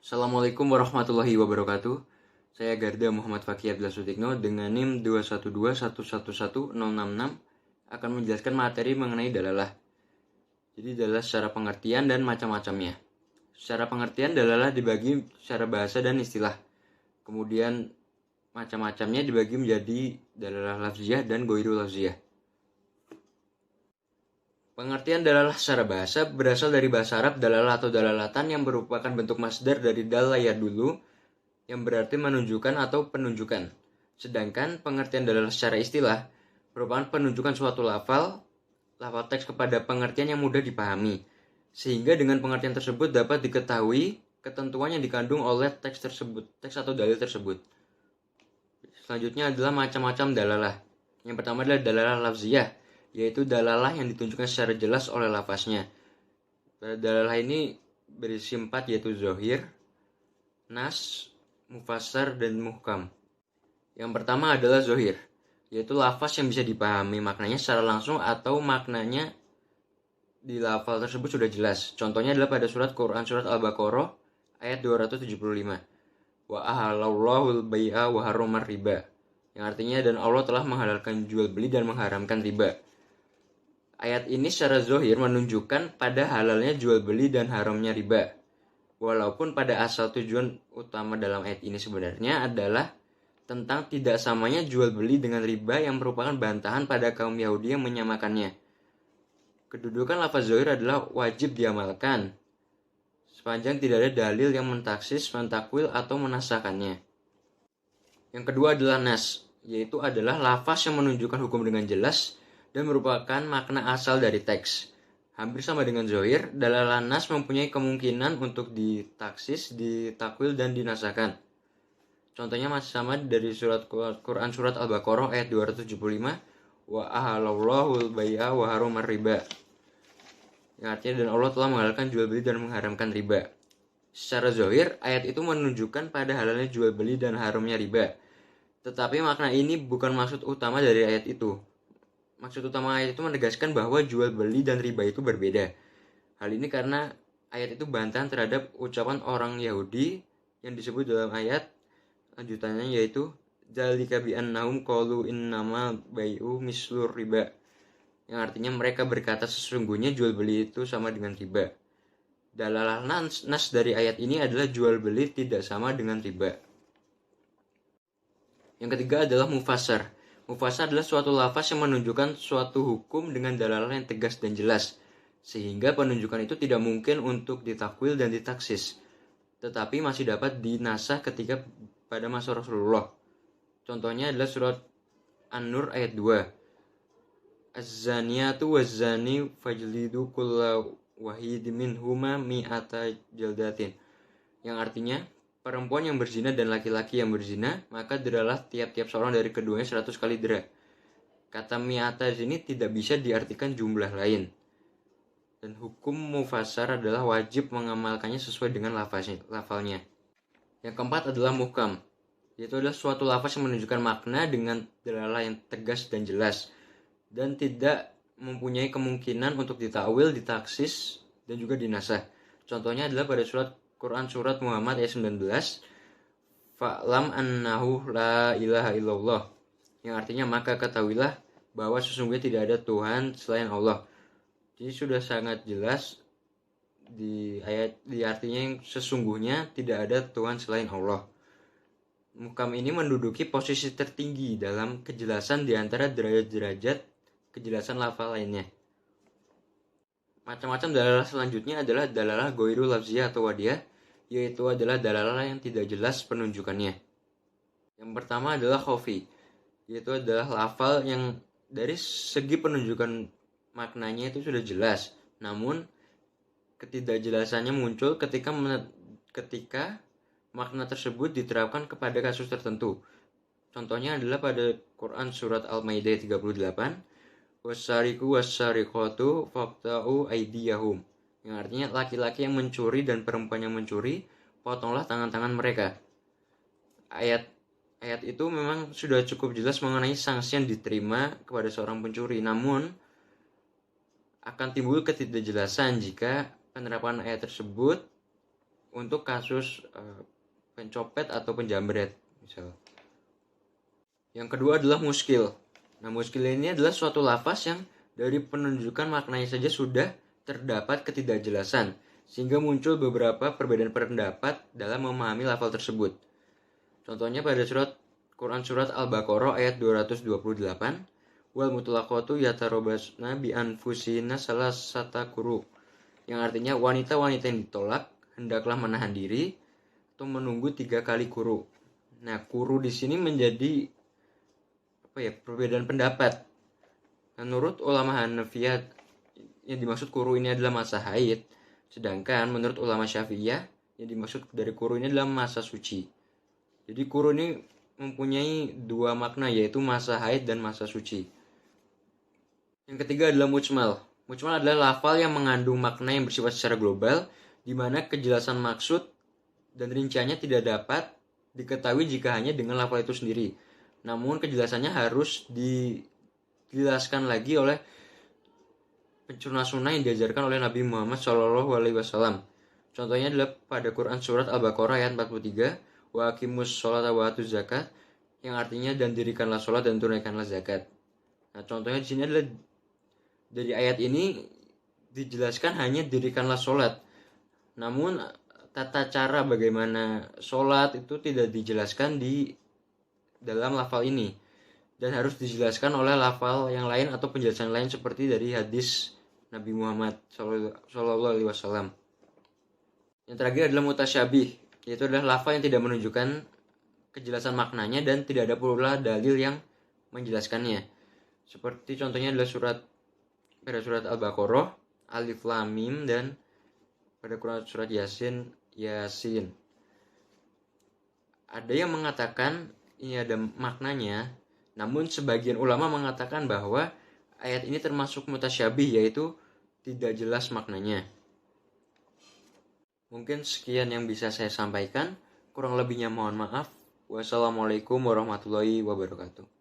Assalamualaikum warahmatullahi wabarakatuh. Saya Garda Muhammad Fakih Abdullah Sutikno dengan NIM 212111066 akan menjelaskan materi mengenai dalalah. Jadi dalalah secara pengertian dan macam-macamnya. Secara pengertian dalalah dibagi secara bahasa dan istilah. Kemudian macam-macamnya dibagi menjadi dalalah lafziyah dan ghairu lafziyah. Pengertian dalalah secara bahasa berasal dari bahasa Arab dalalah atau dalalatan yang merupakan bentuk masdar dari dalla yadullu yang berarti menunjukkan atau penunjukan. Sedangkan pengertian dalalah secara istilah merupakan penunjukan suatu lafal teks kepada pengertian yang mudah dipahami. Sehingga dengan pengertian tersebut dapat diketahui ketentuan yang dikandung oleh teks atau dalil tersebut. Selanjutnya adalah macam-macam dalalah. Yang pertama adalah dalalah lafziyah, yaitu dalalah yang ditunjukkan secara jelas oleh lafaznya. Dalalah ini berisi 4, yaitu zohir, nas, mufassar, dan muhkam. Yang pertama adalah zohir, yaitu lafaz yang bisa dipahami maknanya secara langsung atau maknanya di lafal tersebut sudah jelas. Contohnya adalah pada Quran surat Al-Baqarah ayat 275. Wa ahallallahu al-bai'a wa harramar riba. Yang artinya dan Allah telah menghalalkan jual beli dan mengharamkan riba. Ayat ini secara zohir menunjukkan pada halalnya jual beli dan haramnya riba. Walaupun pada asal tujuan utama dalam ayat ini sebenarnya adalah tentang tidak samanya jual beli dengan riba yang merupakan bantahan pada kaum Yahudi yang menyamakannya. Kedudukan lafaz zohir adalah wajib diamalkan sepanjang tidak ada dalil yang mentaksis, mentakwil, atau menasahkannya. Yang kedua adalah nas, yaitu adalah lafaz yang menunjukkan hukum dengan jelas dan merupakan makna asal dari teks. Hampir sama dengan zohir, dalalah nas mempunyai kemungkinan untuk ditaksis, ditakwil, dan dinasahkan. Contohnya masih sama dari Quran surat Al-Baqarah ayat 275, wa ahallallahu al-bai'a wa harramar riba. Yang artinya dan Allah telah menghalalkan jual beli dan mengharamkan riba. Secara zohir, ayat itu menunjukkan pada halalnya jual beli dan haramnya riba. Tetapi makna ini bukan maksud utama dari ayat itu. Maksud utama ayat itu menegaskan bahwa jual beli dan riba itu berbeda. Hal ini karena ayat itu bantahan terhadap ucapan orang Yahudi yang disebut dalam ayat lanjutannya, yaitu dzalika bi annahum qalu innamal bai'u mislur riba. Yang artinya mereka berkata sesungguhnya jual beli itu sama dengan riba. Dalalah nas dari ayat ini adalah jual beli tidak sama dengan riba. Yang ketiga adalah mufassar. Mufassar adalah suatu lafaz yang menunjukkan suatu hukum dengan dalalah yang tegas dan jelas, sehingga penunjukan itu tidak mungkin untuk ditakwil dan ditaksis, tetapi masih dapat dinasah ketika pada masa Rasulullah. Contohnya adalah surat An-Nur ayat 2. Az-zaniyatu waz-zani fajlidu kulla wahid minhuma mi'ata jaldatin. Yang artinya, perempuan yang berzina dan laki-laki yang berzina, maka deralah tiap-tiap seorang dari keduanya 100 kali dera. Kata mi'ata di sini tidak bisa diartikan jumlah lain. Dan hukum mufassar adalah wajib mengamalkannya sesuai dengan lafalnya. Yang keempat adalah muhkam, yaitu adalah suatu lafaz yang menunjukkan makna dengan dalalah yang tegas dan jelas, dan tidak mempunyai kemungkinan untuk ditakwil, ditaksis, dan juga dinasah. Contohnya adalah pada Quran surat Muhammad ayat 19, fa'lam annahu la ilaha illallah, yang artinya maka ketahuilah bahwa sesungguhnya tidak ada Tuhan selain Allah. Jadi sudah sangat jelas di artinya yang sesungguhnya tidak ada Tuhan selain Allah. Muhkam ini menduduki posisi tertinggi dalam kejelasan di antara derajat-derajat kejelasan lafal lainnya. Macam-macam dalalah selanjutnya adalah dalalah ghairu lafziyah atau wadiyah, yaitu adalah dalalah yang tidak jelas penunjukannya. Yang pertama adalah khafi, yaitu adalah lafal yang dari segi penunjukan maknanya itu sudah jelas, namun ketidakjelasannya muncul ketika makna tersebut diterapkan kepada kasus tertentu. Contohnya adalah pada Quran surat Al-Maidah 38, wassariqu wassariqatu faqta'u aydiyahum, yang artinya laki-laki yang mencuri dan perempuan yang mencuri, potonglah tangan-tangan mereka. Ayat itu memang sudah cukup jelas mengenai sanksi yang diterima kepada seorang pencuri, namun akan timbul ketidakjelasan jika penerapan ayat tersebut untuk kasus pencopet atau penjamret misal. Yang kedua adalah muskil. Nah, muskil ini adalah suatu lafaz yang dari penunjukan maknanya saja sudah terdapat ketidakjelasan, sehingga muncul beberapa perbedaan pendapat dalam memahami lafaz tersebut. Contohnya pada Quran Surat Al-Baqarah ayat 228, wal mutlaqatu yatarabasna bi anfusina salasata quru, yang artinya wanita-wanita yang ditolak hendaklah menahan diri atau menunggu 3 kali quru. Nah, quru di sini menjadi perbedaan pendapat. Menurut ulama Hanafiyah, yang dimaksud quru ini adalah masa haid, sedangkan menurut ulama Syafi'iyah, yang dimaksud dari quru ini adalah masa suci. Jadi quru ini mempunyai dua makna, yaitu masa haid dan masa suci. Yang ketiga adalah mujmal. Mujmal adalah lafal yang mengandung makna yang bersifat secara global, di mana kejelasan maksud dan rinciannya tidak dapat diketahui jika hanya dengan lafal itu sendiri. Namun kejelasannya harus dijelaskan lagi oleh sunnah yang diajarkan oleh Nabi Muhammad SAW. Contohnya adalah pada Quran Surat Al-Baqarah ayat 43, wa aqimus sholata wa atuz zakat, yang artinya dan dirikanlah sholat dan tunaikanlah zakat. Nah, contohnya di sini adalah dari ayat ini dijelaskan hanya dirikanlah sholat. Namun tata cara bagaimana sholat itu tidak dijelaskan di dalam lafal ini, dan harus dijelaskan oleh lafal yang lain atau penjelasan lain seperti dari hadis Nabi Muhammad SAW. Yang terakhir adalah mutasyabih, yaitu adalah lafal yang tidak menunjukkan kejelasan maknanya dan tidak ada pula dalil yang menjelaskannya. Seperti contohnya adalah pada surat Al-Baqarah, Alif Lam Mim, dan pada surat Yasin. Ada yang mengatakan ini ada maknanya, namun sebagian ulama mengatakan bahwa ayat ini termasuk mutasyabih, yaitu tidak jelas maknanya. Mungkin sekian yang bisa saya sampaikan, kurang lebihnya mohon maaf. Wassalamualaikum warahmatullahi wabarakatuh.